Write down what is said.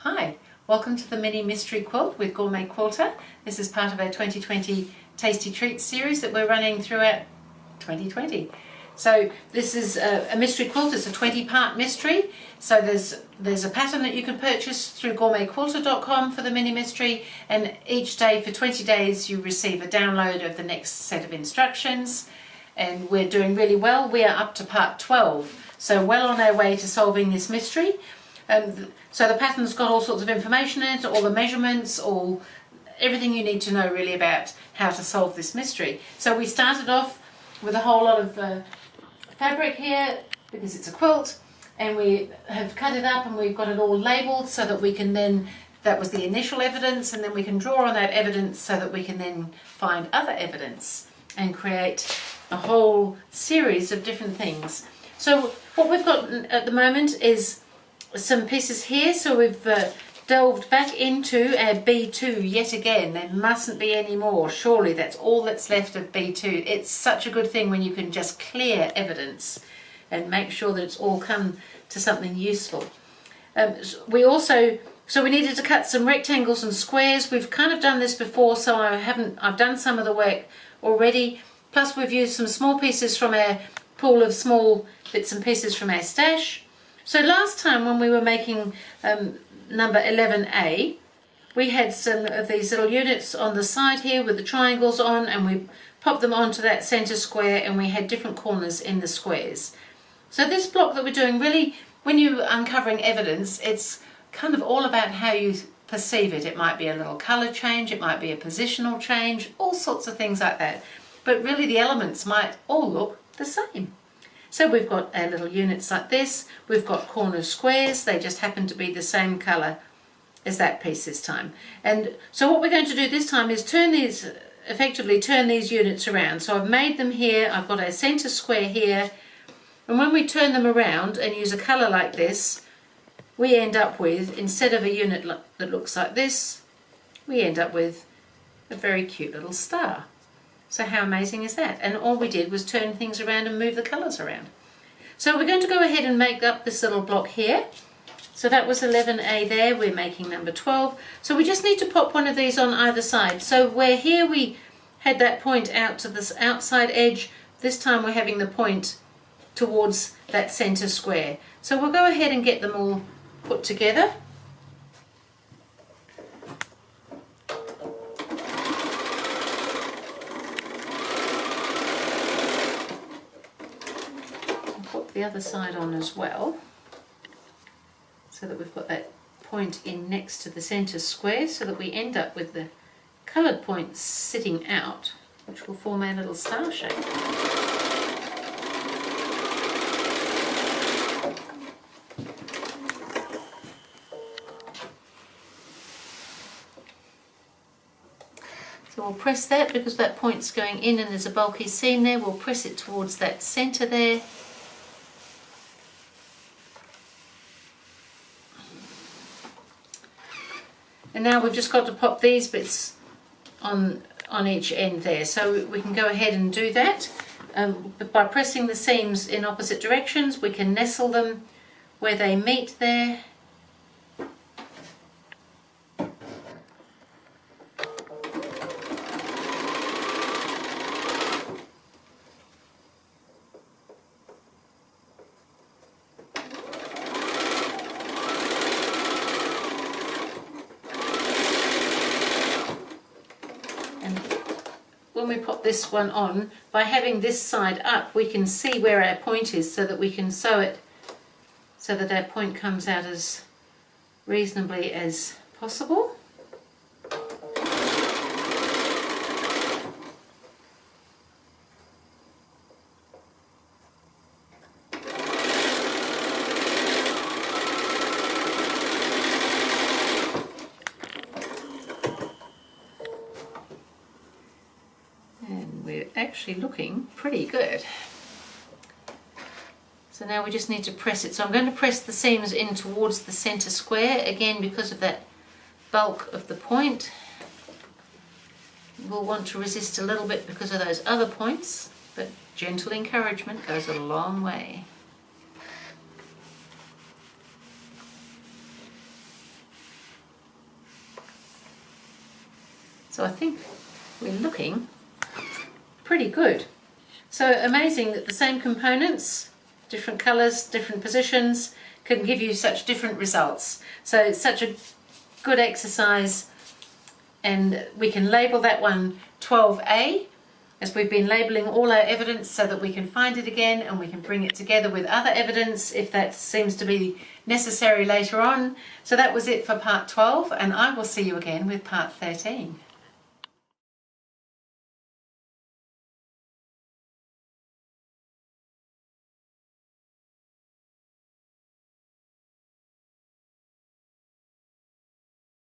Hi, welcome to the mini mystery quilt with GourmetQuilter. This is part of our 2020 Tasty Treats series that we're running throughout 2020. So this is a mystery quilt. It's a 20-part mystery. So there's a pattern that you can purchase through GourmetQuilter.com for the mini mystery, and each day for 20 days you receive a download of the next set of instructions. And we're doing really well. We are up to part 12, so well on our way to solving this mystery. So the pattern's got all sorts of information in it, all the measurements, everything you need to know really about how to solve this mystery. So we started off with a whole lot of fabric here because it's a quilt, and we have cut it up and we've got it all labelled so that we can then, that was the initial evidence, and then we can draw on that evidence so that we can then find other evidence and create a whole series of different things. So what we've got at the moment is some pieces here, so we've delved back into our B2 yet again. There mustn't be any more, surely that's all that's left of B2. It's such a good thing when you can just clear evidence and make sure that it's all come to something useful. We needed to cut some rectangles and squares. We've kind of done this before, so I've done some of the work already, plus we've used some small pieces from our pool of small bits and pieces from our stash. So last time when we were making number 11A, we had some of these little units on the side here with the triangles on, and we popped them onto that centre square, and we had different corners in the squares. So this block that we're doing, really, when you're uncovering evidence, it's kind of all about how you perceive it. It might be a little colour change, it might be a positional change, all sorts of things like that. But really the elements might all look the same. So we've got our little units like this, we've got corner squares, they just happen to be the same colour as that piece this time. And so what we're going to do this time is effectively turn these units around. So I've made them here, I've got a centre square here, and when we turn them around and use a colour like this, we end up with, instead of a unit that looks like this, we end up with a very cute little star. So how amazing is that? And all we did was turn things around and move the colours around. So we're going to go ahead and make up this little block here. So that was 11A there, we're making number 12. So we just need to pop one of these on either side. So where here we had that point out to this outside edge, this time we're having the point towards that centre square. So we'll go ahead and get them all put together. The other side on as well, so that we've got that point in next to the centre square, so that we end up with the coloured points sitting out, which will form our little star shape. So we'll press that, because that point's going in and there's a bulky seam there, we'll press it towards that centre there. And now we've just got to pop these bits on each end there. So we can go ahead and do that. But by pressing the seams in opposite directions, we can nestle them where they meet there. When we pop this one on, by having this side up, we can see where our point is, so that we can sew it so that our point comes out as reasonably as possible. We're actually looking pretty good. So now we just need to press it. So I'm going to press the seams in towards the centre square, again because of that bulk of the point. We'll want to resist a little bit because of those other points, but gentle encouragement goes a long way. So I think we're looking pretty good. So amazing that the same components, different colours, different positions, can give you such different results. So it's such a good exercise, and we can label that one 12A, as we've been labelling all our evidence so that we can find it again and we can bring it together with other evidence if that seems to be necessary later on. So that was it for part 12, and I will see you again with part 13.